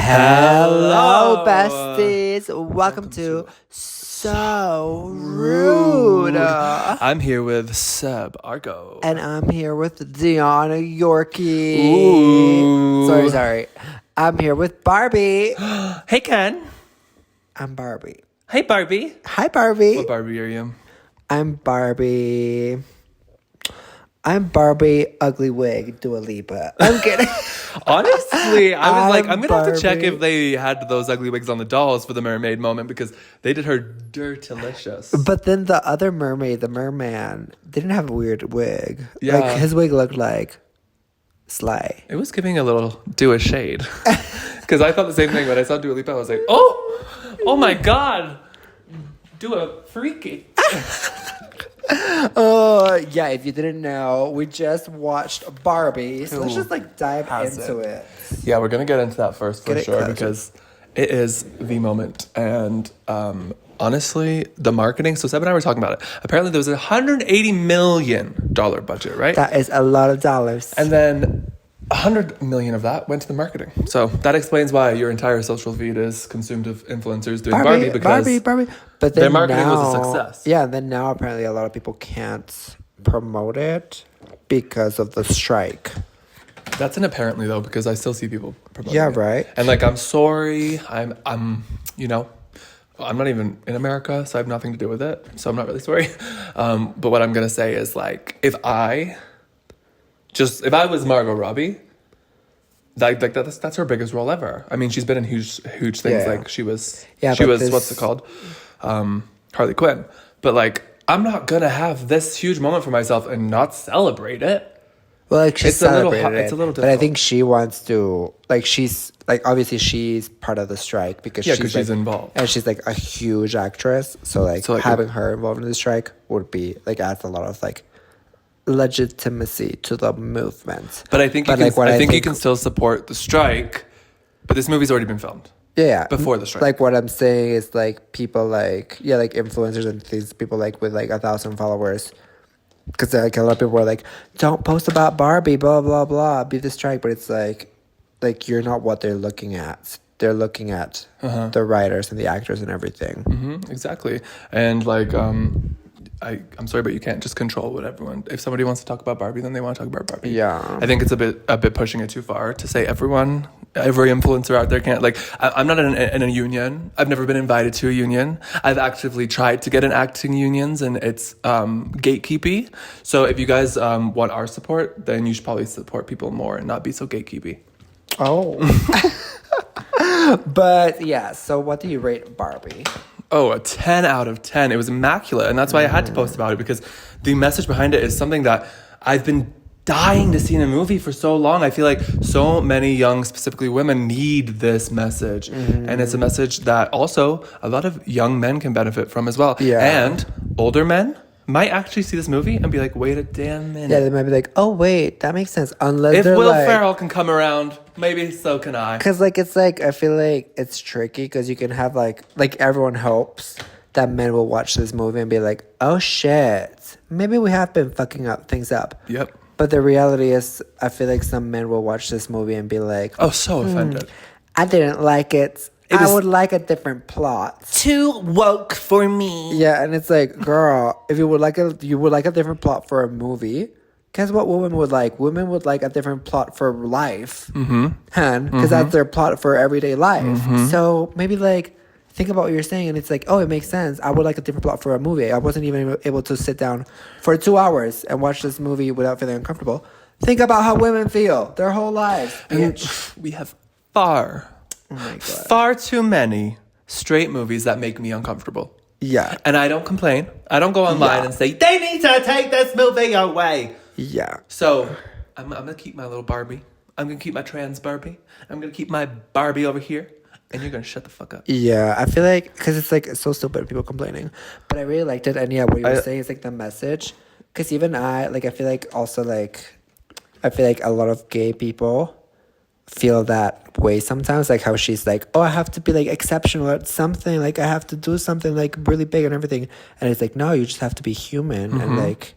Hello, besties. Welcome to So Rude. I'm here with Sebb, Argo. And I'm here with Dion, Yorkie. Ooh. Sorry. I'm here with Barbie. Hey, Ken. I'm Barbie. Hey, Barbie. Hi, Barbie. What Barbie are you? I'm Barbie. Ugly wig, Dua Lipa. I'm kidding. Honestly, I was like, I'm going to have to check Barbie. if they had those ugly wigs on the dolls for the mermaid moment because they did her dirtilicious. But then the other mermaid, the merman, didn't have a weird wig. Yeah. Like, his wig looked like Slay. It was giving a little Dua shade. Because I thought the same thing when I saw Dua Lipa. I was like, oh my God. Dua freaky. Oh, yeah, if you didn't know, we just watched Barbie. So let's Ooh, just like dive has into it. Yeah, we're going to get into that first for Get it sure closer. because it is the moment. And honestly, the marketing. So Seb and I were talking about it. Apparently there was a $180 million budget, right? That is a lot of dollars. And then 100 million of that went to the marketing. So that explains why your entire social feed is consumed of influencers doing Barbie because Barbie. But then their marketing was a now- success. Yeah, then now apparently a lot of people can't promote it because of the strike. That's an apparently though because I still see people promoting Yeah, it. right. And like I'm sorry, I'm you know, I'm not even in America, so I have nothing to do with it. So I'm not really sorry. But what I'm gonna say is like if I was Margot Robbie, that's her biggest role ever. I mean, she's been in huge things. Yeah. Like she was but what's it called, Harley Quinn. But like, I'm not gonna have this huge moment for myself and not celebrate it. Well, like she's It's a little celebrated it's a it, little but I difficult. think she wants to she's obviously she's part of the strike because she's involved. and she's like a huge actress. So like having her involved in the strike would be like adds a lot of like legitimacy to the movement. But I think you can still support the strike. But this movie's already been filmed. Yeah, Before the strike. Like what I'm saying is like people like influencers and things, people like with like 1,000 followers. Because like a lot of people are like, don't post about Barbie, blah blah blah, be the strike. But it's like you're not what they're looking at. They're looking at the writers and the actors and everything. Mm-hmm, exactly. And like I'm sorry, but you can't just control what everyone. If somebody wants to talk about Barbie, then they want to talk about Barbie. Yeah, I think it's a bit pushing it too far to say every influencer out there can't. Like, I'm not in a union. I've never been invited to a union. I've actively tried to get in acting unions, and it's gatekeepy. So if you guys want our support, then you should probably support people more and not be so gatekeepy. Oh. But yeah, so what do you rate Barbie? Oh, a 10 out of 10. It was immaculate. And that's why I had to post about it because the message behind it is something that I've been dying to see in a movie for so long. I feel like so many young, specifically women, need this message. And it's a message that also a lot of young men can benefit from as well. Yeah. And older men might actually see this movie and be like, wait a damn minute. Yeah, they might be like, oh wait, that makes sense. Unless If they're Will like, Ferrell can come around, maybe so can I. because like it's like I feel like it's tricky because you can have like everyone hopes that men will watch this movie and be like, oh shit, maybe we have been fucking things up. Yep. But the reality is, I feel like some men will watch this movie and be like, Oh, so offended. I didn't like it. I would like a different plot. Too woke for me. Yeah, and it's like, girl, if you would like a different plot for a movie, guess what women would like? Women would like a different plot for life. Because that's their plot for everyday life. So maybe like think about what you're saying and it's like, oh, it makes sense. I would like a different plot for a movie. I wasn't even able to sit down for 2 hours and watch this movie without feeling uncomfortable. Think about how women feel their whole lives. Bitch. We have Oh my God. far too many straight movies that make me uncomfortable. Yeah. And I don't complain. I don't go online and say, they need to take this movie away. Yeah. So I'm going to keep my little Barbie. I'm going to keep my trans Barbie. I'm going to keep my Barbie over here. And you're going to shut the fuck up. Yeah, I feel like, because it's like so stupid, people complaining. But I really liked it. And yeah, what you were saying is like the message. Because even I feel like also like, I feel like a lot of gay people feel that way sometimes, like how she's like, oh, I have to be like exceptional at something, like I have to do something like really big and everything, and it's like, no, you just have to be human. And like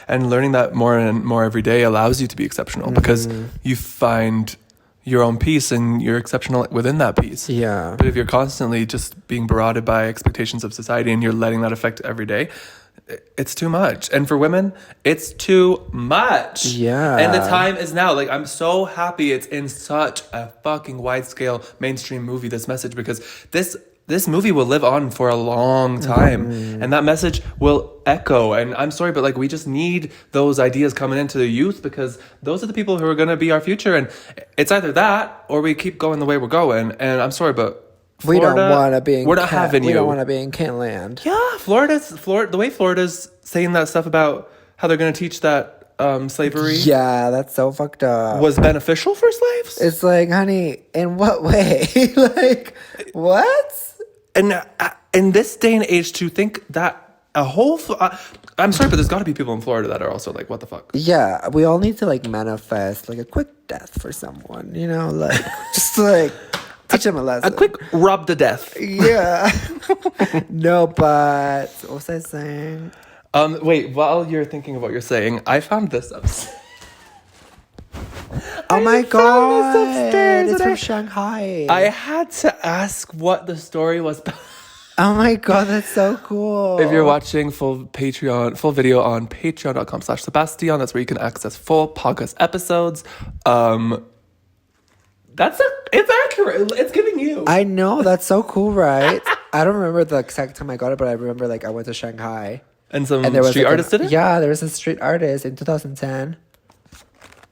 and learning that more and more every day allows you to be exceptional because you find your own piece and you're exceptional within that piece. Yeah. But if you're constantly just being barraged by expectations of society and you're letting that affect every day, it's too much. And for women, it's too much. Yeah. And the time is now. Like, I'm so happy it's in such a fucking wide scale mainstream movie, this message, because this movie will live on for a long time. And that message will echo. And I'm sorry, but like, we just need those ideas coming into the youth, because those are the people who are going to be our future. And it's either that or we keep going the way we're going. And I'm sorry, but We Florida, don't want to be in we're not having We you. don't want to be in Kentland. Yeah, Florida, the way Florida's saying that stuff about how they're going to teach that slavery Yeah, that's so fucked up. was beneficial for slaves. It's like, honey, in what way? Like, what? And in this day and age, to think that a whole... I'm sorry, but there's got to be people in Florida that are also like, what the fuck? Yeah, we all need to like manifest like a quick death for someone, you know, like just like teach them a lesson. A quick rub to death. Yeah. No, but what was I saying? Wait, while you're thinking of what you're saying, I found this upstairs. Oh my god, upstairs it's and from Shanghai. I had to ask what the story was about. Oh my god, that's so cool. If you're watching full video on patreon.com/Sebastian, that's where you can access full podcast episodes. It's accurate. It's giving you. I know, that's so cool, right? I don't remember the exact time I got it, but I remember like I went to Shanghai. And some And there was street like, artist did it? Yeah, there was a street artist in 2010.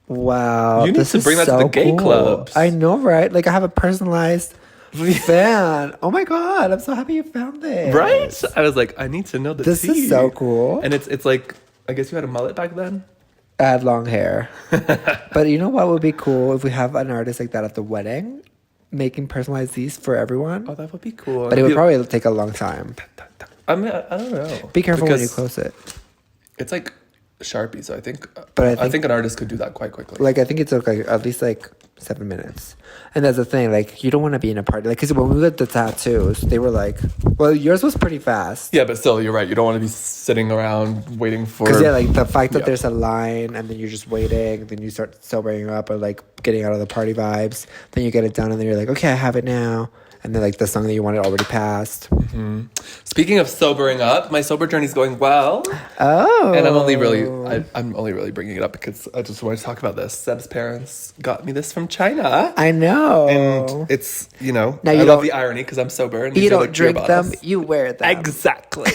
Wow. You need this to is bring that to so the gay cool. clubs. I know, right? Like I have a personalized fan. Oh my god, I'm so happy you found this. Right? I was like, I need to know the This tea. is so cool. And it's like, I guess you had a mullet back then? I had long hair. But you know what would be cool if we have an artist like that at the wedding, making personalized these for everyone? Oh, that would be cool. But it would probably take a long time. I mean, I don't know. Be careful when you Because close it. It's like Sharpie, so I think, But I think an artist could do that quite quickly. Like I think it took like at least like 7 minutes, and that's the thing. Like you don't want to be in a party. Like because when we got the tattoos, they were like, well, yours was pretty fast. Yeah, but still, you're right. You don't want to be sitting around waiting for... Because yeah, like the fact that Yeah. there's a line and then you're just waiting, then you start sobering up or like getting out of the party vibes. Then you get it done and then you're like, okay, I have it now. And then like the song that you wanted already passed. Speaking of sobering up, my sober journey's going well. Oh, And I'm only really bringing it up because I just wanted to talk about this. Seb's parents got me this from China. I know. And it's, Now I you love don't- the irony because I'm sober. And You these are, don't like, beer drink them, bottles. you wear them. Exactly.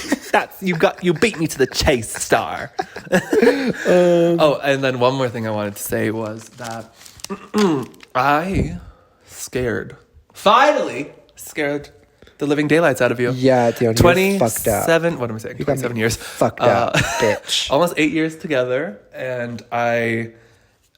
You beat me to the chase, star. Oh, and then one more thing I wanted to say was that I finally scared the living daylights out of you. Yeah, Dion, you're fucked up. 27, what am I saying? You got me 27 years. fucked up, bitch. Almost 8 years together, and I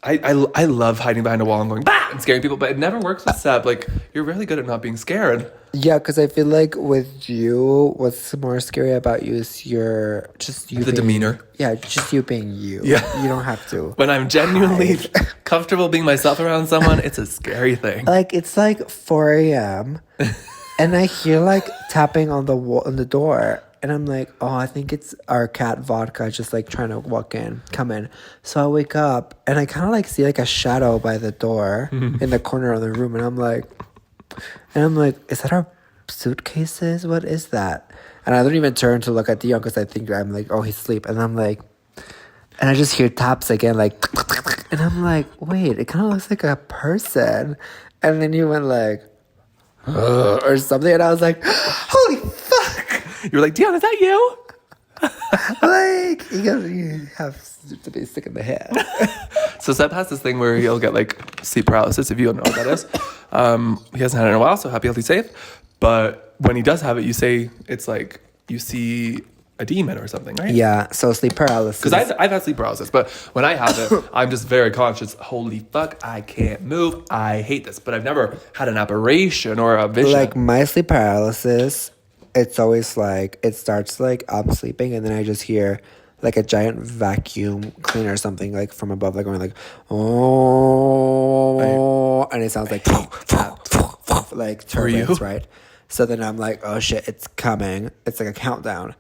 love hiding behind a wall and going bah! And scaring people, but it never works with Seb. Like, you're really good at not being scared. Yeah, because I feel like with you, what's more scary about you is The demeanor. Yeah, just you being you. Yeah. You don't have to. When I'm genuinely comfortable being myself around someone, it's a scary thing. Like, it's like 4 a.m. and I hear like tapping on the wall, on the door. And I'm like, oh, I think it's our cat Vodka just like trying to come in. So I wake up and I kind of like see like a shadow by the door in the corner of the room. And I'm like, is that our suitcases? What is that? And I don't even turn to look at Dion because I think I'm like, oh, he's asleep. And I'm like, and I just hear taps again, like, and I'm like, wait, it kind of looks like a person. And then you went like, or something. And I was like, holy fuck. You're like, Dion, is that you? Like, you have to be sick in the head. So Seb has this thing where he'll get like sleep paralysis, if you don't know what that is. He hasn't had it in a while, so happy, healthy, safe. But when he does have it, you say it's like you see a demon or something, right? Yeah, so sleep paralysis. Because I've had sleep paralysis, but when I have it, I'm just very conscious. Holy fuck, I can't move. I hate this. But I've never had an apparition or a vision. Like my sleep paralysis, it's always like, it starts like I'm sleeping and then I just hear like a giant vacuum cleaner or something like from above, like going like, oh, and it sounds like like turbines, right? So then I'm like, oh shit, it's coming. It's like a countdown.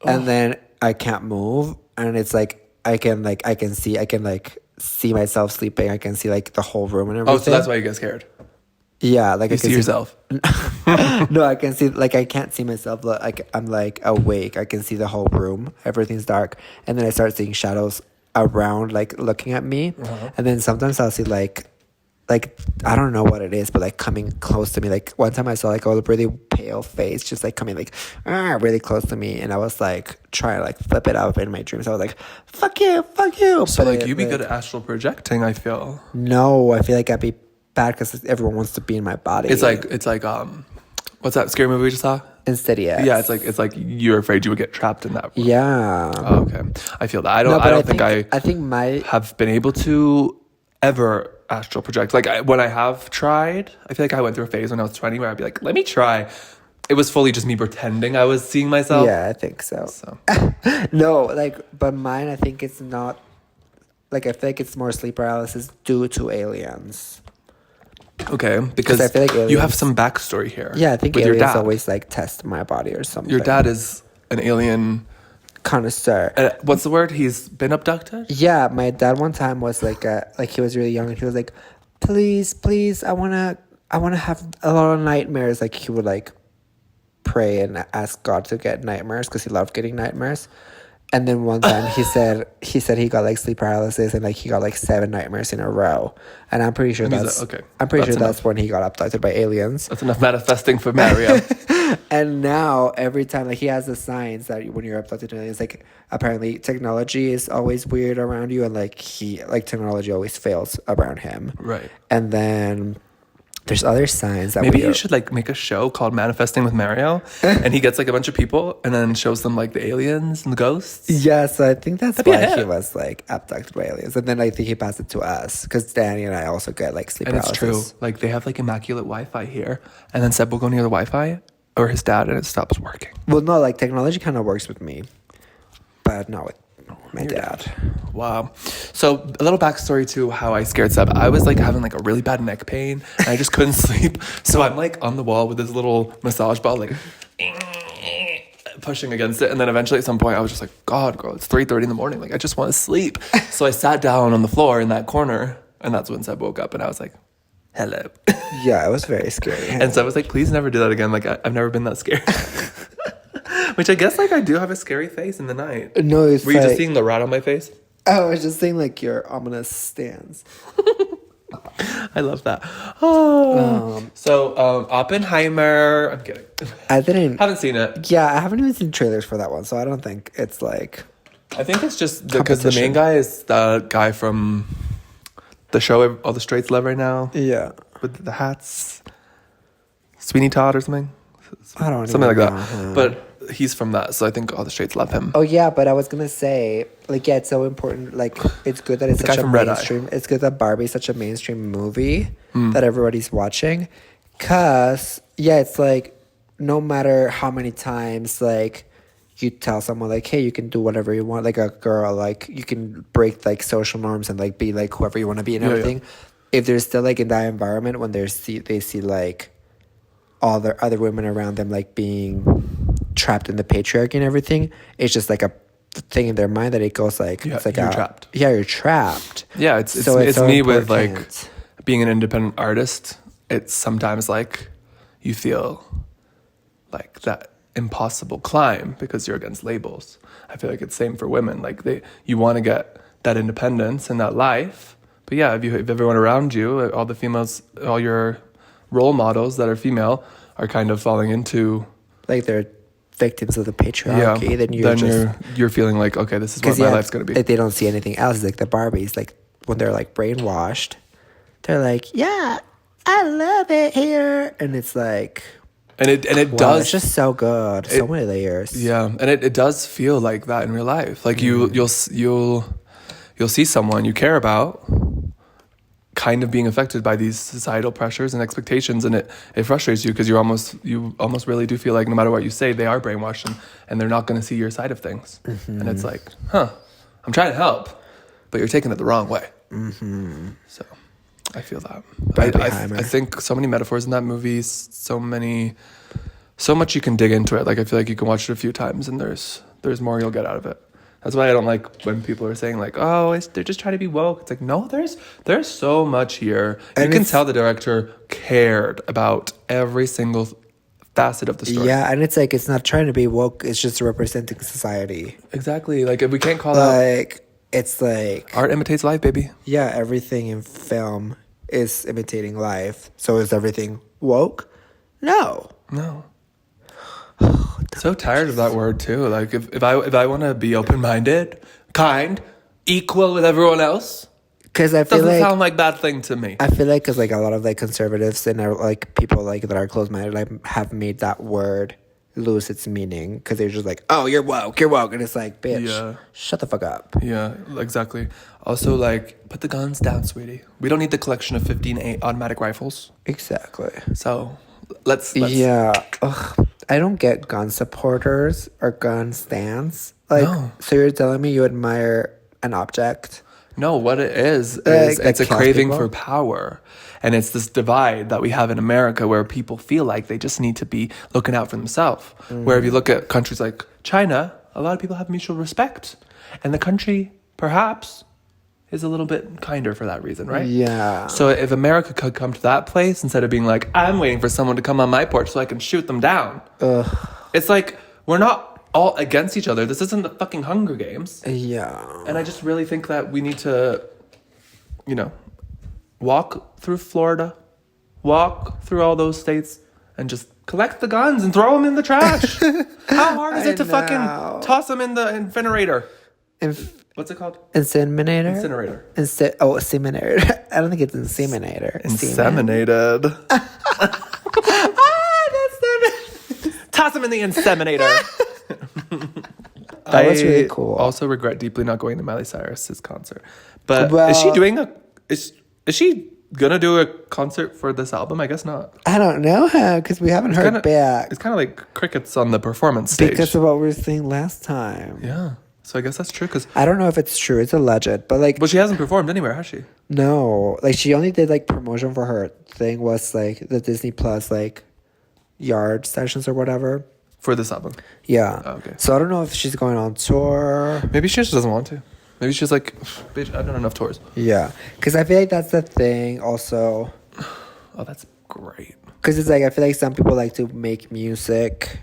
And then I can't move. And it's like, I can see myself sleeping. I can see like the whole room and everything. Oh, so that's why you get scared. Yeah, like You I can see yourself. No, I can see, like, I can't see myself. Like, I'm like awake. I can see the whole room. Everything's dark, and then I start seeing shadows around, like looking at me, and then sometimes I'll see like I don't know what it is, but like coming close to me. Like one time I saw like a really pale face, just like coming like really close to me, and I was like trying to like flip it up in my dreams. I was like, "Fuck you, fuck you." So But like you be good at astral projecting, I feel. No, I feel like I'd be bad because everyone wants to be in my body. It's like what's that scary movie we just saw? Insidious. Yeah, it's like you're afraid you would get trapped in that. Yeah. Oh, okay. I feel that. I No, but don't think I think my have been able to ever astral project. Like when I have tried, I feel like I went through a phase when I was 20 where I'd be like, let me try. It was fully just me pretending I was seeing myself. Yeah, I think so. No, like, but mine, I think it's not, like, I feel like it's more sleep paralysis due to aliens. Okay, because I feel like aliens, you have some backstory here. Yeah, I think with aliens your dad. always like test my body or something. Your dad is an alien connoisseur. What's the word? He's been abducted? Yeah, my dad one time was like he was really young and he was like, please, I wanna have a lot of nightmares. Like he would like pray and ask God to get nightmares because he loved getting nightmares. And then one time he said he got like sleep paralysis and like he got like 7 nightmares in a row. And I'm pretty sure that's when he got abducted by aliens. That's enough manifesting for Mario. And now every time like he has the signs that when you're abducted by aliens, like apparently technology is always weird around you and like technology always fails around him. Right. And then there's other signs that maybe you should like make a show called Manifesting with Mario, and he gets like a bunch of people and then shows them like the aliens and the ghosts. Yeah, so I think that's why he was like abducted by aliens, and then I think he passed it to us because Danny and I also get like sleep paralysis. And it's true. Like they have like immaculate Wi-Fi here, and then Seb will go near the Wi-Fi or his dad, and it stops working. Well, no, like technology kind of works with me, but not with my dad. Wow. So a little backstory to how I scared Seb. I was like having like a really bad neck pain and I just couldn't sleep. So I'm like on the wall with this little massage ball, like pushing against it. And then eventually at some point I was just like, God, girl, it's 3:30 in the morning. Like I just want to sleep. So I sat down on the floor in that corner, and that's when Seb woke up, and I was like, hello. Yeah, it was very scary. And Seb was like, please never do that again. Like I've never been that scared. Which I guess like I do have a scary face in the night. No, it's Were you just seeing the rat on my face? Oh, I was just saying like your ominous stance. I love that. Oh. So Oppenheimer. I'm kidding. Haven't seen it. Yeah, I haven't even seen trailers for that one, so I don't think it's like. I think it's just because the main guy is the guy from the show All the Straights Love right now. Yeah. With the hats. Sweeney Todd or something. I don't know. Something like that. But he's from that, so I think all the straights love him. Oh yeah, but I was gonna say, like, yeah, it's so important. Like, it's good that it's such a mainstream. It's good that Barbie's such a mainstream movie that everybody's watching. Cause yeah, it's like no matter how many times like you tell someone like, hey, you can do whatever you want, like a girl, like you can break like social norms and like be like whoever you want to be and everything. Yeah. If they're still like in that environment when they see like all the other women around them like being trapped in the patriarchy and everything, it's just like a thing in their mind that it goes like, it's like you're trapped. Yeah, you're trapped. Yeah, it's so me important. With like being an independent artist. It's sometimes like you feel like that impossible climb because you're against labels. I feel like it's same for women. Like you want to get that independence and that life, but yeah, if everyone around you, all the females, all your role models that are female are kind of falling into like they're victims of the patriarchy, then you're feeling like, okay, this is what my life's gonna be. Like they don't see anything else. Like the Barbies, like when they're like brainwashed, they're like, yeah, I love it here, and it's like, and it does. It's just so good, so many layers. Yeah, and it does feel like that in real life. Like you'll see someone you care about kind of being affected by these societal pressures and expectations, and it frustrates you because you almost really do feel like no matter what you say, they are brainwashed and they're not going to see your side of things. And it's like, I'm trying to help, but you're taking it the wrong way. So I feel that. I think so many metaphors in that movie, so much you can dig into it. Like I feel like you can watch it a few times and there's more you'll get out of it. That's why I don't like when people are saying like, oh, they're just trying to be woke. It's like, no, there's so much here. You can tell the director cared about every single facet of the story. Yeah, and it's like, it's not trying to be woke. It's just representing society. Exactly. Like, if we can't call out... Like, it's like... Art imitates life, baby. Yeah, everything in film is imitating life. So is everything woke? No. So tired of that word too. Like if I want to be open-minded, kind, equal with everyone else, because I feel doesn't like sound like bad thing to me. I feel like because like a lot of like conservatives and like people like that are closed-minded like have made that word lose its meaning because they're just like, oh, you're woke, and it's like, bitch, shut the fuck up. Yeah, exactly. Also, like, put the guns down, sweetie. We don't need the collection of 15 automatic rifles. Exactly. So let's yeah. Ugh. I don't get gun supporters or gun stands. Like, so you're telling me you admire an object? No, what it is like it's a craving people? for power. And it's this divide that we have in America where people feel like they just need to be looking out for themselves. Where if you look at countries like China, a lot of people have mutual respect. And the country, perhaps, is a little bit kinder for that reason, right? Yeah. So if America could come to that place instead of being like, I'm waiting for someone to come on my porch so I can shoot them down. It's like, we're not all against each other. This isn't the fucking Hunger Games. Yeah. And I just really think that we need to, walk through Florida, walk through all those states, and just collect the guns and throw them in the trash. How hard is it to fucking toss them in the incinerator? What's it called? Incinerator? Incinerator. Incinerator. I don't think it's inseminator. Inseminated. Toss them in the inseminator. That was really cool. Also regret deeply not going to Miley Cyrus's concert. But is she doing is she gonna do a concert for this album? I guess not. I don't know how, because we haven't heard back. It's kind of like crickets on the performance stage. Because of what we were saying last time. Yeah. So I guess that's true. Cause I don't know if it's true. It's alleged. But like... Well, she hasn't performed anywhere, has she? No. Like, she only did like promotion for her thing was like the Disney Plus like yard sessions or whatever. For this album? Yeah. Oh, okay. So I don't know if she's going on tour. Maybe she just doesn't want to. Maybe she's like, bitch, I've done enough tours. Yeah. Because I feel like that's the thing also. Oh, that's great. Because it's like, I feel like some people like to make music.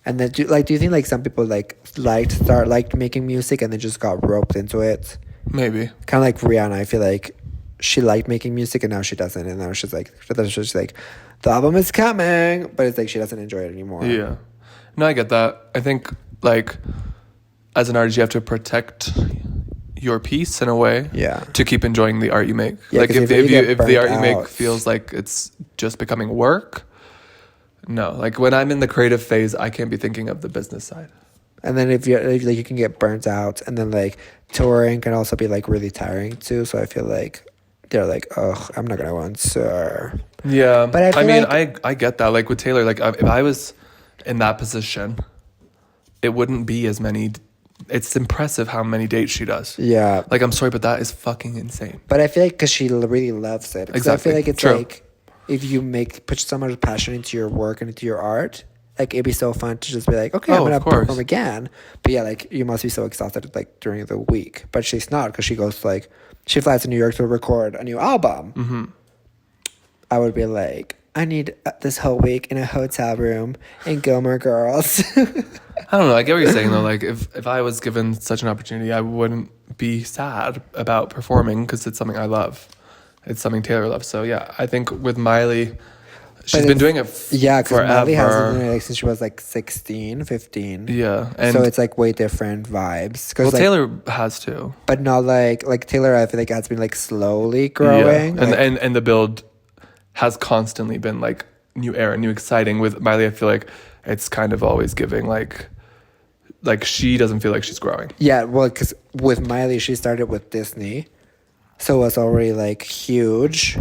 And then, do you think like some people liked making music and then just got roped into it? Maybe. Kind of like Rihanna. I feel like she liked making music and now she doesn't. And now she's like, the album is coming. But it's like she doesn't enjoy it anymore. Yeah. No, I get that. I think like as an artist, you have to protect your piece in a way. Yeah. To keep enjoying the art you make. Yeah, like if the art you make out. feels like it's just becoming work. No, like when I'm in the creative phase, I can't be thinking of the business side. And then if you're like, you can get burnt out, and then like touring can also be like really tiring too. So I feel like they're like, oh, I'm not gonna go on tour. Yeah, but I mean, like, I get that. Like with Taylor, like if I was in that position, it wouldn't be as many. It's impressive how many dates she does. Yeah, like I'm sorry, but that is fucking insane. But I feel like because she really loves it. Exactly. I feel like it's True. like if you put so much passion into your work and into your art, like it'd be so fun to just be like, okay, I'm gonna perform again. But yeah, like you must be so exhausted like during the week. But she's not, because she goes like she flies to New York to record a new album. Mm-hmm. I would be like, I need this whole week in a hotel room in Gilmore Girls. I don't know. I get what you're saying though. Like if I was given such an opportunity, I wouldn't be sad about performing because it's something I love. It's something Taylor loves. So yeah, I think with Miley, she's been doing it because Miley has been doing it like, since she was like 16, 15. Yeah. And so it's like way different vibes. Well, like, Taylor has too. But not like Taylor, I feel like has been like slowly growing. Yeah. And the build has constantly been like new era, new exciting. With Miley, I feel like it's kind of always giving like she doesn't feel like she's growing. Yeah, well, because with Miley, she started with Disney. So it was already like huge.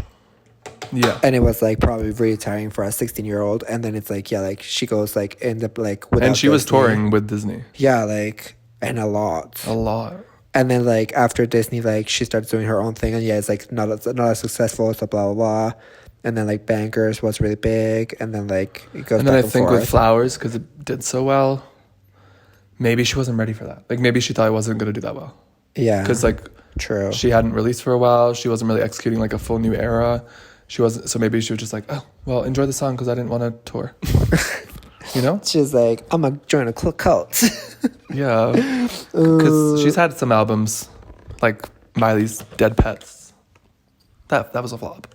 Yeah. And it was like probably really tiring for a 16-year-old. And then it's like, yeah, like she goes like end up like without And she was touring with Disney. Yeah, like and a lot. And then like after Disney, like she started doing her own thing, and yeah, it's like not as successful, so blah blah blah. And then like Bankers was really big, and then like it goes. And then back I think forth. with Flowers, because it did so well, maybe she wasn't ready for that. Like maybe she thought I wasn't going to do that well. Yeah. Because like true. she hadn't released for a while. She wasn't really executing like a full new era. She wasn't. So maybe she was just like, oh, well, enjoy the song because I didn't want to tour. You know? She's like, I'm going to join a cult. Yeah. Because she's had some albums like Miley's Dead Pets. That was a flop.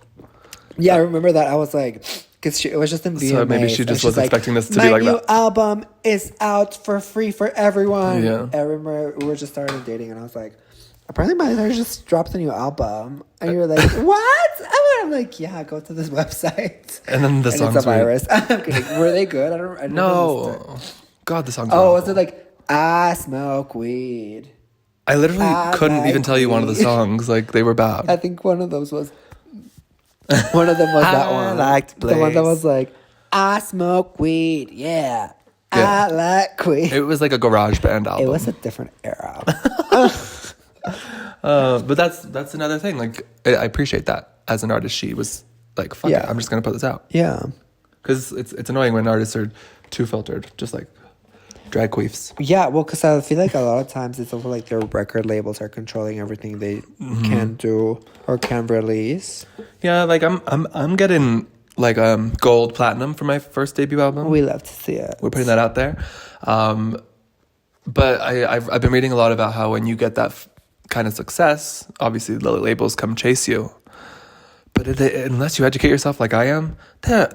Yeah, I remember that. I was like, because it was just in VMAs. So maybe she just was expecting this to be like that. My new album is out for free for everyone. Yeah. I remember we were just starting dating, and I was like, apparently Miley Cyrus just dropped a new album. And you were like, what? I'm like, yeah, go to this website. And then the songs it's a virus. I'm kidding. Were they good? I don't No. God, the songs were was awful. it like, I smoke weed? I literally couldn't like even tell you one of the weed. songs. Like, they were bad. I think one of those was... One of them was that one. The one that was like, I smoke weed, yeah. I like weed. It was like a garage band album. It was a different era. But that's another thing. Like, I appreciate that. As an artist, she was like, fuck it, I'm just going to put this out. Yeah. Because it's annoying when artists are too filtered, just like drag queefs. Yeah, well, because I feel like a lot of times it's also like their record labels are controlling everything they can do or can release. Yeah, like I'm getting like gold platinum for my first debut album. We love to see it. We're putting that out there. But I've been reading a lot about how when you get that kind of success, obviously the labels come chase you. But unless you educate yourself like I am,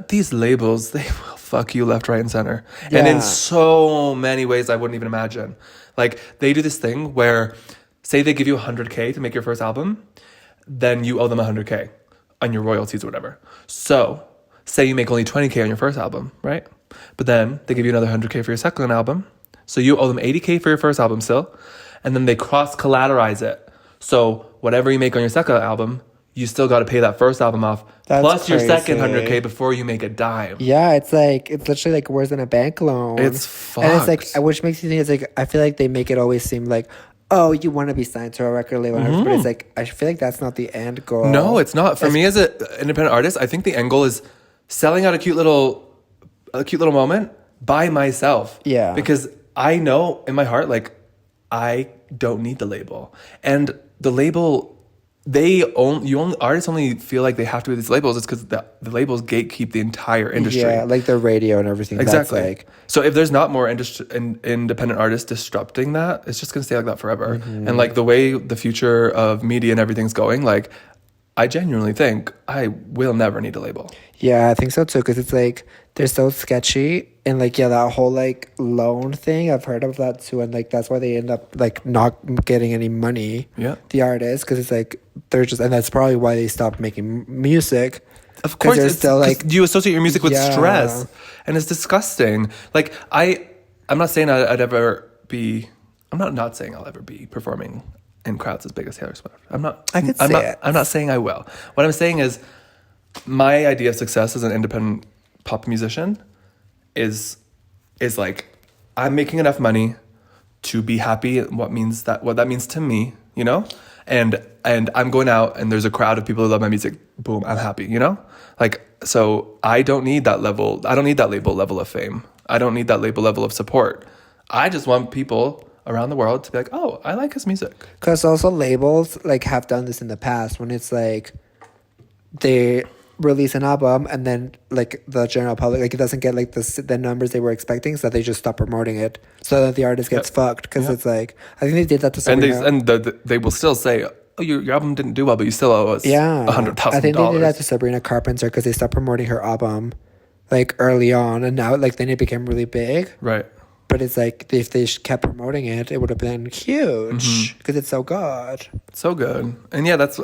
these labels, they will fuck you left, right, and center. Yeah. And in so many ways I wouldn't even imagine. Like, they do this thing where, say they give you $100K to make your first album, then you owe them $100K on your royalties or whatever. So, say you make only $20K on your first album, right? But then they give you another $100K for your second album. So you owe them $80K for your first album still. And then they cross-collateralize it. So whatever you make on your second album, you still got to pay that first album off. That's plus crazy. your second $100K before you make a dime. Yeah, it's literally like worse than a bank loan. It's fucked. And it's like, which makes you think it's like, I feel like they make it always seem like, oh, you want to be signed to a record label. But it's like, I feel like that's not the end goal. No, it's not. For me as an independent artist, I think the end goal is selling out a cute little moment by myself. Yeah. Because I know in my heart, like, I don't need the label. And the label, artists only feel like they have to be these labels. It's because the labels gatekeep the entire industry. Yeah, like the radio and everything. Exactly. That's like, so if there's not more independent artists disrupting that, it's just going to stay like that forever. And like the way the future of media and everything's going, like, I genuinely think I will never need a label. yeah, I think so too. Because it's like, they're so sketchy. And like, yeah, that whole like loan thing, I've heard of that too. And like, that's why they end up like not getting any money. Yeah. The artists. Because it's like, they're just, and that's probably why they stopped making music. Of course, they're it's still like, you associate your music with Yeah. stress, and it's disgusting. Like I'm not saying I'd ever be. I'm not saying I'll ever be performing in crowds as big as Taylor Swift. I'm not. I could I'm say not. it. I'm not saying I will. What I'm saying is, my idea of success as an independent pop musician is like, I'm making enough money to be happy. What that means to me, you know, and I'm going out and there's a crowd of people who love my music. Boom, I'm happy, you know, like, so I don't need that level. I don't need that label level of fame. I don't need that label level of support. I just want people around the world to be like, oh, I like his music. because also labels like have done this in the past when it's like they release an album and then like the general public, like, it doesn't get like the numbers they were expecting, so they just stop promoting it so that the artist gets fucked. Because it's like, I think they did that to Sabrina. They will still say, oh, your album didn't do well, but you still owe us $100,000. I think they did that to Sabrina Carpenter because they stopped promoting her album like early on, and now like then it became really big. Right. But it's like, if they kept promoting it, it would have been huge because it's so good. So good. And yeah, that's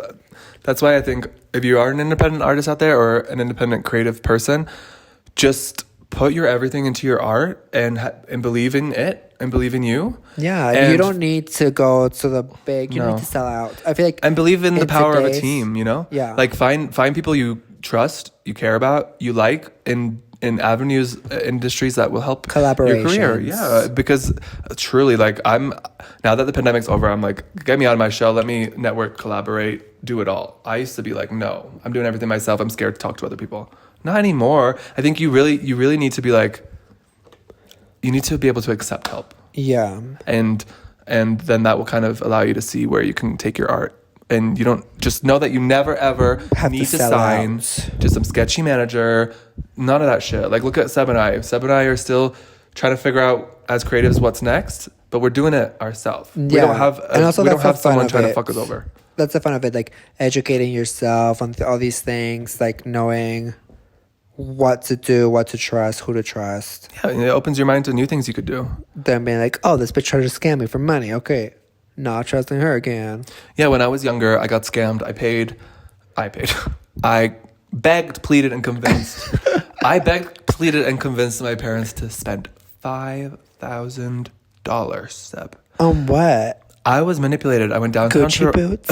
why I think if you are an independent artist out there or an independent creative person, just put your everything into your art and believe in it and believe in you. Yeah, and you don't need to go to the big. You No. need to sell out. I feel like, and believe in the power of a today's- team, you know? Yeah. Like find people you trust, you care about, you like in avenues, industries that will help your career. Collaborations. Yeah, because truly, like, now that the pandemic's over, I'm like, get me out of my shell, let me network, collaborate, do it all. I used to be like, no, I'm doing everything myself, I'm scared to talk to other people. Not anymore. I think you really need to be like, you need to be able to accept help. Yeah. And then that will kind of allow you to see where you can take your art. And you don't just know that you never ever need to sign to some sketchy manager. None of that shit. Like, look at Sebb and I. Sebb and I are still trying to figure out as creatives what's next, but we're doing it ourselves. Yeah. We don't have someone trying to fuck us over. That's the fun of it, like educating yourself on all these things, like knowing what to do, what to trust, who to trust. Yeah, it opens your mind to new things you could do. Then being like, oh, this bitch tried to scam me for money. Okay. Not trusting her again. Yeah, when I was younger, I got scammed. I paid. I begged, pleaded, and convinced. I begged, pleaded, and convinced my parents to spend $5,000, Sebb. On what? I was manipulated. I went downtown. Gucci boots?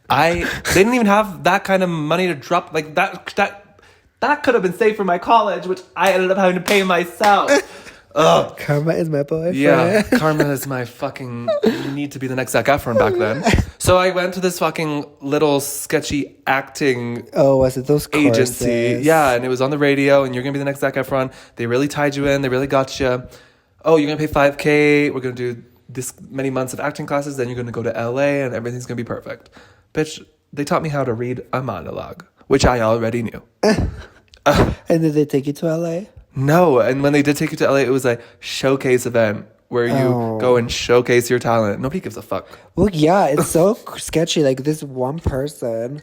They didn't even have that kind of money to drop. Like, that could have been saved for my college, which I ended up having to pay myself. Ugh. Karma is my boyfriend. Yeah, karma is my fucking... You need to be the next Zac Efron back then. So I went to this fucking little sketchy acting... Oh, was it those courses? Agency. Yeah, and it was on the radio, and you're going to be the next Zac Efron. They really tied you in. They really got you. Oh, you're going to pay $5,000. We're going to do this many months of acting classes. Then you're going to go to LA, and everything's going to be perfect. Bitch, they taught me how to read a monologue, which I already knew. And did they take you to LA? No, and when they did take you to LA, it was a showcase event where you go and showcase your talent. Nobody gives a fuck. Well, yeah, it's so sketchy. Like, this one person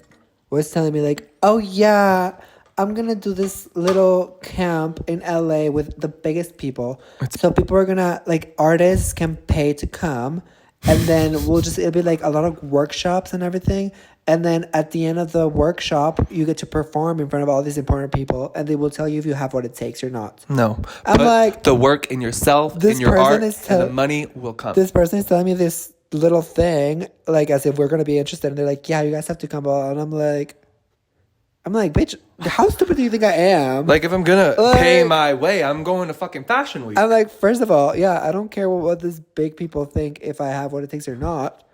was telling me, like, oh, yeah, I'm going to do this little camp in LA with the biggest people. So people are going to, like, artists can pay to come. And then it'll be, like, a lot of workshops and everything. And then at the end of the workshop, you get to perform in front of all these important people, and they will tell you if you have what it takes or not. No. I'm like... The work in yourself, in your art, and the money will come. This person is telling me this little thing, like, as if we're going to be interested. And they're like, yeah, you guys have to come out. And I'm like, bitch, how stupid do you think I am? Like, if I'm going to pay my way, I'm going to fucking Fashion Week. I'm like, first of all, yeah, I don't care what these big people think if I have what it takes or not.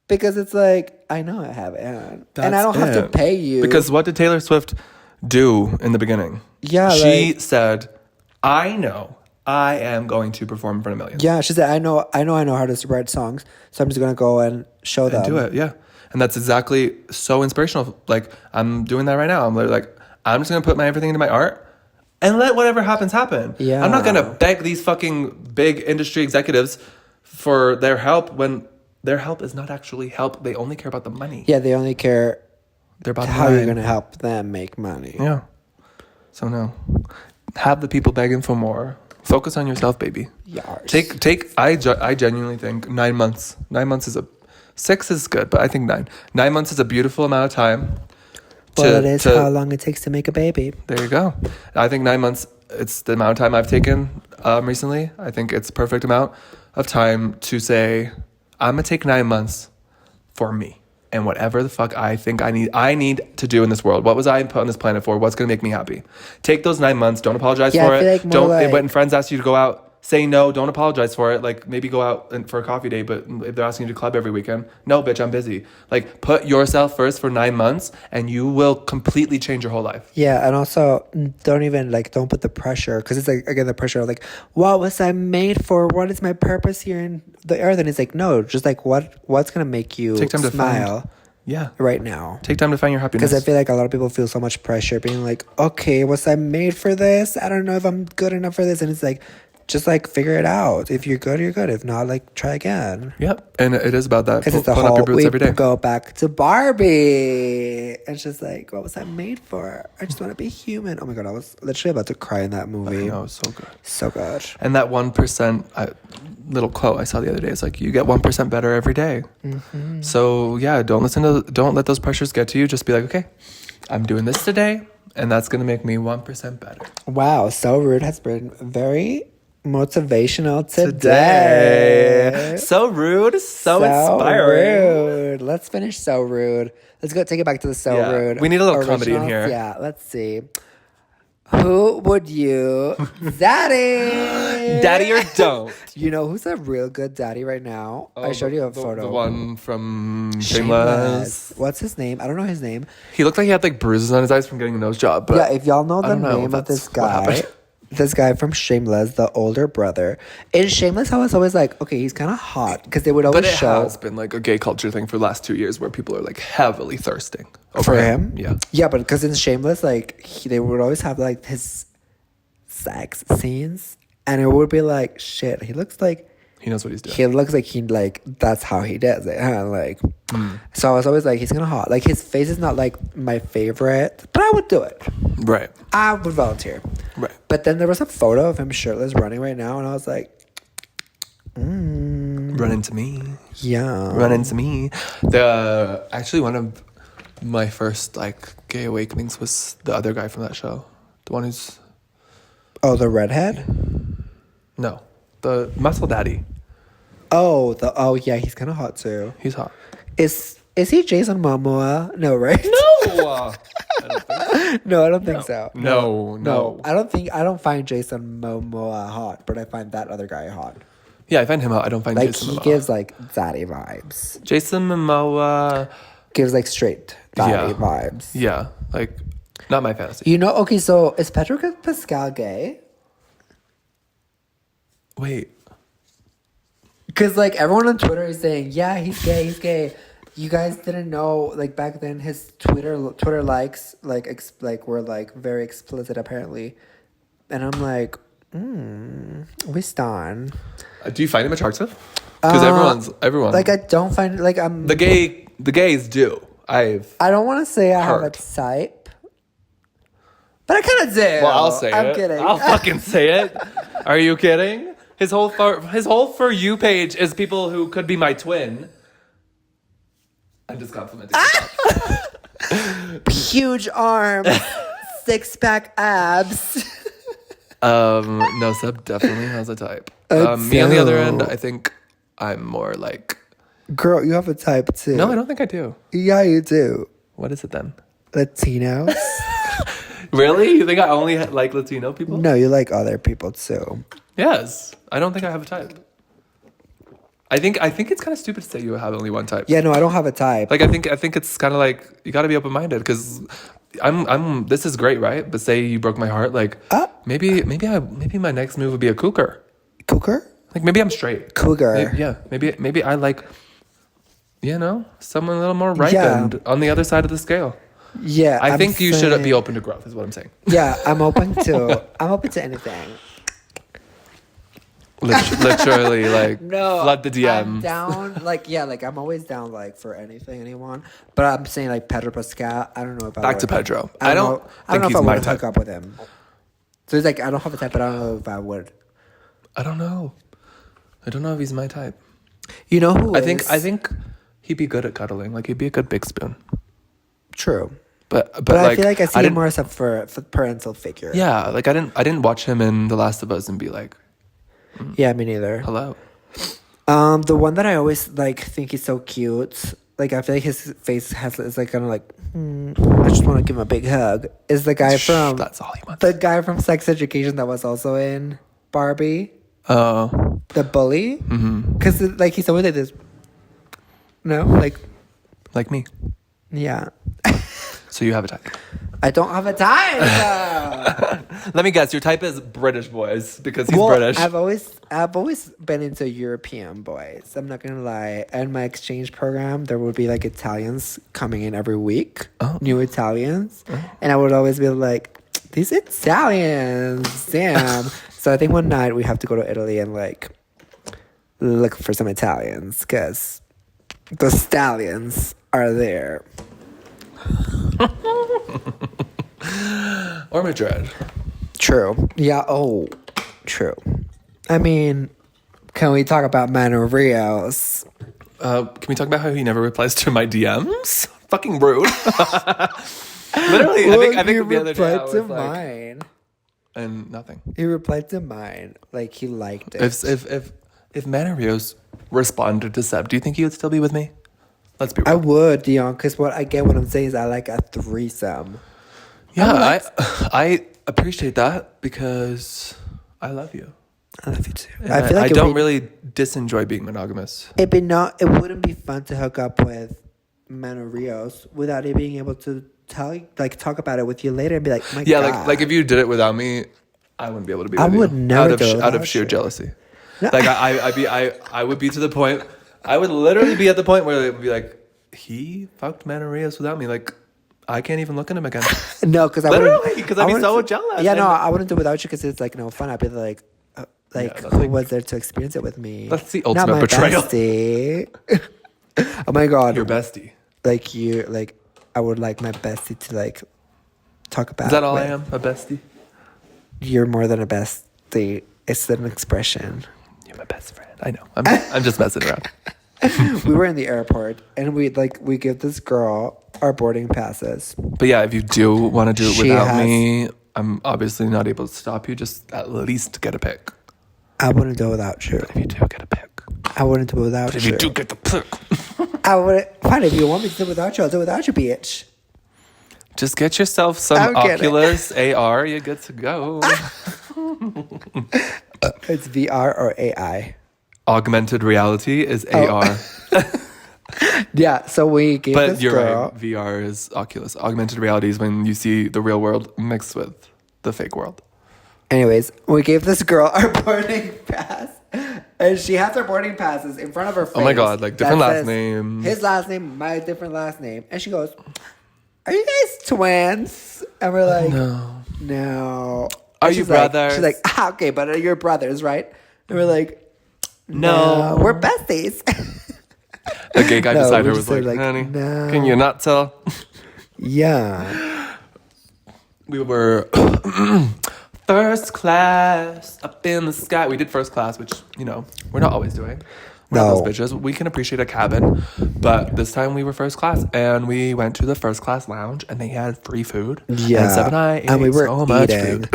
Because it's like, I know I have it. And I don't have to pay you. Because what did Taylor Swift do in the beginning? Yeah. She said, I know I am going to perform in front of millions. Yeah, she said, I know how to write songs. So I'm just going to go and show them. And do it, yeah. And that's exactly so inspirational. Like, I'm doing that right now. I'm literally like, I'm just going to put everything into my art and let whatever happens happen. Yeah. I'm not going to beg these fucking big industry executives for their help when... Their help is not actually help. They only care about the money. Yeah, they only care how you're going to help them make money. Yeah. So no. Have the people begging for more. Focus on yourself, baby. Yars. I genuinely think 9 months. 9 months 6 is good, but I think 9. 9 months is a beautiful amount of time. Well, it is how long it takes to make a baby. There you go. I think 9 months, it's the amount of time I've taken recently. I think it's perfect amount of time to say... I'm going to take 9 months for me and whatever the fuck I think I need to do in this world. What was I put on this planet for? What's going to make me happy? Take those 9 months. Don't apologize for it. Like when friends ask you to go out, say no. Don't apologize for it. Like, maybe go out for a coffee date, but if they're asking you to club every weekend, no, bitch, I'm busy. Like, put yourself first for 9 months and you will completely change your whole life. Yeah, and also don't put the pressure, because it's like, again, the pressure of like, what was I made for? What is my purpose here in the earth? And it's like, no, just like what's gonna make you take time smile. To find, right now. Take time to find your happiness. Because I feel like a lot of people feel so much pressure being like, okay, was I made for this? I don't know if I'm good enough for this. And it's like, just like figure it out. If you're good, you're good. If not, like try again. Yep, and it is about that. Because it's the whole, up your boots every day. Go back to Barbie. It's just like, what was I made for? I just want to be human. Oh my god, I was literally about to cry in that movie. I know, so good, so good. And that 1% little quote I saw the other day is like, you get 1% better every day. Mm-hmm. So yeah, don't let those pressures get to you. Just be like, okay, I'm doing this today, and that's gonna make me 1% better. Wow, So Rude has been very motivational today. So rude, so inspiring. Rude. Let's finish So Rude. Let's go take it back to the Rude. We need a little comedy in here. Yeah, let's see. Who would you daddy or don't? You know who's a real good daddy right now? I showed you a photo. The one from Shameless. What's his name? I don't know his name. He looked like he had like bruises on his eyes from getting a nose job. But yeah, if y'all know the name of this guy, this guy from Shameless, the older brother. In Shameless, I was always like, okay, he's kind of hot because they would always But it show has been like a gay culture thing for the last 2 years where people are like heavily thirsting for him. Yeah. Yeah, but because in Shameless, like they would always have like his sex scenes, and it would be like, shit, he looks like He knows what he's doing. he looks like he like that's how he does it, huh? Like, so I was always like, he's gonna hot. Like his face is not like my favorite, but I would do it. Right. I would volunteer. Right. But then there was a photo of him shirtless running right now, and I was like, Run into me. yeah. Run into me. Actually one of my first like gay awakenings was the other guy from that show. The one who's Oh, the redhead. no, the muscle daddy. Oh yeah, he's kind of hot too. He's hot. Is he Jason Momoa? No, right? No. No, I don't think so. No. I don't find Jason Momoa hot, but I find that other guy hot. Yeah, I find him hot. I don't find Like Jason he Momoa. gives like zaddy vibes. Jason Momoa. Gives like straight zaddy Yeah. vibes. Yeah, like not my fantasy. You know, okay, so is Pedro Pascal gay? Wait. Because like everyone on Twitter is saying, yeah, he's gay. You guys didn't know, like back then his Twitter likes were like very explicit apparently, and I'm like, we stan. Do you find him attractive? Because everyone Like I don't find like I'm the gays do. I don't want to say I have a heard. type, but I kind of do. Well, I'll say I'm it. kidding. I'll fucking say it. Are you kidding? His whole For You page is people who could be my twin. I'm just complimenting myself. Huge arms, 6-pack abs. No, Seb definitely has a type. Me on the other end, I think I'm more like. Girl, you have a type too. No, I don't think I do. Yeah, you do. What is it then? Latinos. Really? You think I only like Latino people? No, you like other people too. Yes. I don't think I have a type. I think it's kind of stupid to say you have only one type. Yeah, no, I don't have a type. Like I think it's kind of like you got to be open minded because I'm this is great, right? But say you broke my heart, like maybe my next move would be a cougar. Cougar? Like maybe I'm straight. Cougar. Maybe I like someone a little more ripened on the other side of the scale. Yeah, I think you should be open to growth. Is what I'm saying. Yeah, I'm open to anything. Literally, like No, flood the DMs. I'm down. Like I'm always down like for anything, anyone. But I'm saying like Pedro Pascal. I don't know about Back to Pedro. I don't know think if he's I my would type. hook up with him. So it's like I don't have a type, but I don't know if I would. I don't know. I don't know if he's my type. You know who? I think he'd be good at cuddling. Like he'd be a good big spoon. True. But I like, feel like I see him didn't- more as a for parental figure. Yeah, like I didn't watch him in The Last of Us and be like, Yeah, me neither. hello. The one that I always like think is so cute. Like I feel like his face is like kind of like I just want to give him a big hug. Is the guy from That's all he wants. the guy from Sex Education that was also in Barbie, Oh, the bully? Because like he's always like this. No, like me. yeah. So you have a type. I don't have a type. Let me guess. Your type is British boys because he's British. I've always been into European boys. I'm not gonna lie. In my exchange program, there would be like Italians coming in every week, new Italians, and I would always be like, "These Italians, damn!" So I think one night we have to go to Italy and like look for some Italians because the stallions are there. Or Madrid. True. Yeah. Oh, true. I mean, can we talk about Mano Rios? Can we talk about how he never replies to my DMs? Fucking rude. Literally, I think the other day I was to like, mine. and nothing. He replied to mine. Like he liked it. If Manor Rios responded to Seb, do you think he would still be with me? Let's be real. I would, Dion, because what I'm saying is I like a threesome. Yeah, I appreciate that because I love you. I love you too. And I feel like I don't really disenjoy being monogamous. It wouldn't be fun to hook up with Mano Rios without it being able to talk about it with you later and be like, my Yeah, God. like if you did it without me, I wouldn't be able to be I with would you. never do it out of without sheer you. jealousy. Like I would be to the point. I would literally be at the point where it would be like, he fucked Manarias without me. Like, I can't even look at him again. No, because Literally, because I'd be so jealous. Yeah, no, And- I wouldn't do it without you because it's like no fun. I'd be like that's who like- was there to experience it with me? That's the Not ultimate my betrayal. bestie. Oh my god, Your bestie. like you, like I would like my bestie to like talk about. Is that all with. I am? A bestie? You're more than a bestie. It's an expression. You're my best friend. I know. I'm just messing around. We were in the airport and we give this girl our boarding passes. But yeah, if you do want to do it She without has- me, I'm obviously not able to stop you. Just at least get a pic. I wouldn't do it without you. If you do, get a pic. I wouldn't do it without If you. you do, get the pic. I would. Fine, if you want me to do it without you, I'll do it without you, bitch. Just get yourself some I'm kidding. Oculus AR. You're good to go. It's VR or AI. Augmented reality is Oh. AR. Yeah, so we gave But this you're girl. right. VR is Oculus. Augmented reality is when you see the real world mixed with the fake world. Anyways, we gave this girl our boarding pass, and she has her boarding passes in front of her face. Oh my God, like, different that last says names. His last name, my different last name, and she goes, "Are you guys twins?" And we're like, "No." Are And you she's like- brothers? She's like, "Okay, but are your brothers, right?" And we're like, No. we're besties." The gay guy No, beside we her just was said, like, like, honey, no. can you not tell? Yeah. We were first class up in the sky. We did first class, which, you know, we're not always doing. We're not No. those bitches. We can appreciate a cabin. But this time we were first class and we went to the first class lounge and they had free food. Yeah. And Seb and I ate we were so much eating. food.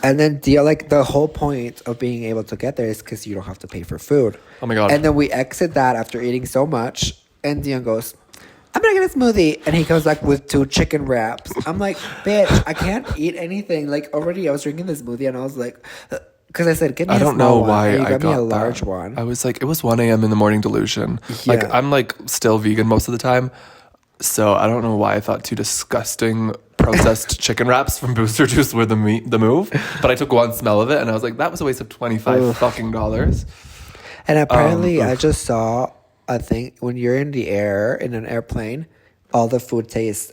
And then the whole point of being able to get there is because you don't have to pay for food. Oh my God. And then we exit that after eating so much, and Dion goes, "I'm gonna get a smoothie," and he comes back with 2 chicken wraps. I'm like, "Bitch, I can't eat anything." Like already, I was drinking this smoothie, and I was like, because I said, "Give me I a don't small know one," why and you I got me got a large that. one. I was like, it was 1 a.m. in the morning delusion. Like, Yeah. I'm like still vegan most of the time. So I don't know why I thought 2 disgusting processed chicken wraps from Booster Juice were the move. But I took one smell of it and I was like, that was a waste of $25 fucking dollars. And apparently, I oof. just saw a thing when you're in the air in an airplane, all the food tastes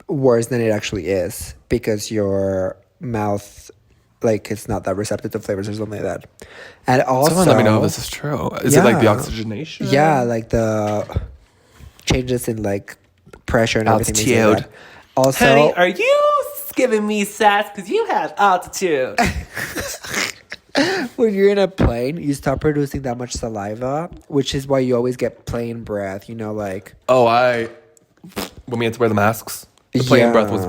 worse than it actually is because your mouth, like, it's not that receptive to flavors or something like that. And also, Someone let me know if this is true. Is it like the Yeah. oxygenation? yeah, like the changes in like pressure and everything. makes it like Altitude. that. Also, Honey, are you giving me sass because you have altitude? when you're in a plane, you stop producing that much saliva, which is why you always get plain breath. You know, like. Oh, when we had to wear the masks, the plane breath was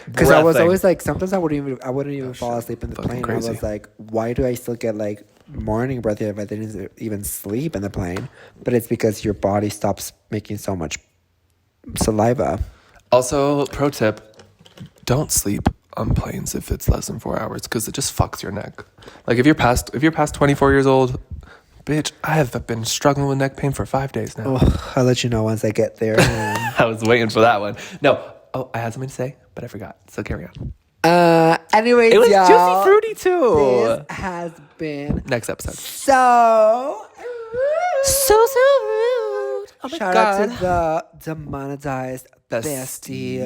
because I was breathing. always like, sometimes I wouldn't even fall asleep in the fucking plane. crazy. I was like, why do I still get like morning breath if I didn't even sleep in the plane? But it's because your body stops making so much saliva. Also, pro tip, don't sleep on planes if it's less than 4 hours because it just fucks your neck. Like if you're past 24 years old, bitch, I have been struggling with neck pain for 5 days now. Oh, I'll let you know once I get there. I was waiting for that one. No. Oh, I had something to say, but I forgot. So carry on. Anyways, It was y'all, juicy fruity too. this has been Next episode. so So rude. Oh my shout out to the demonetized besties.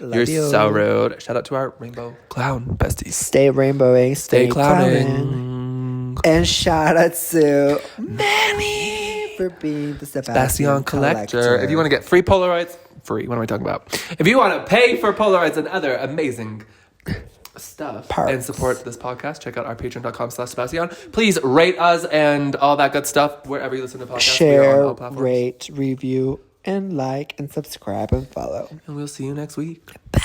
Love You're you. so rude. Shout out to our rainbow clown besties. Stay rainbowing, stay clowning. clowning. And shout out to Manny for being the Sebastian collector. If you want to get free Polaroids, free. What am I talking about? If you want to pay for Polaroids and other amazing stuff Parts. and support this podcast, check out our patreon.com/Sebastian. Please rate us and all that good stuff wherever you listen to podcasts. We are on share, all platforms. rate, review, and like, and subscribe, and follow. And we'll see you next week. Bye.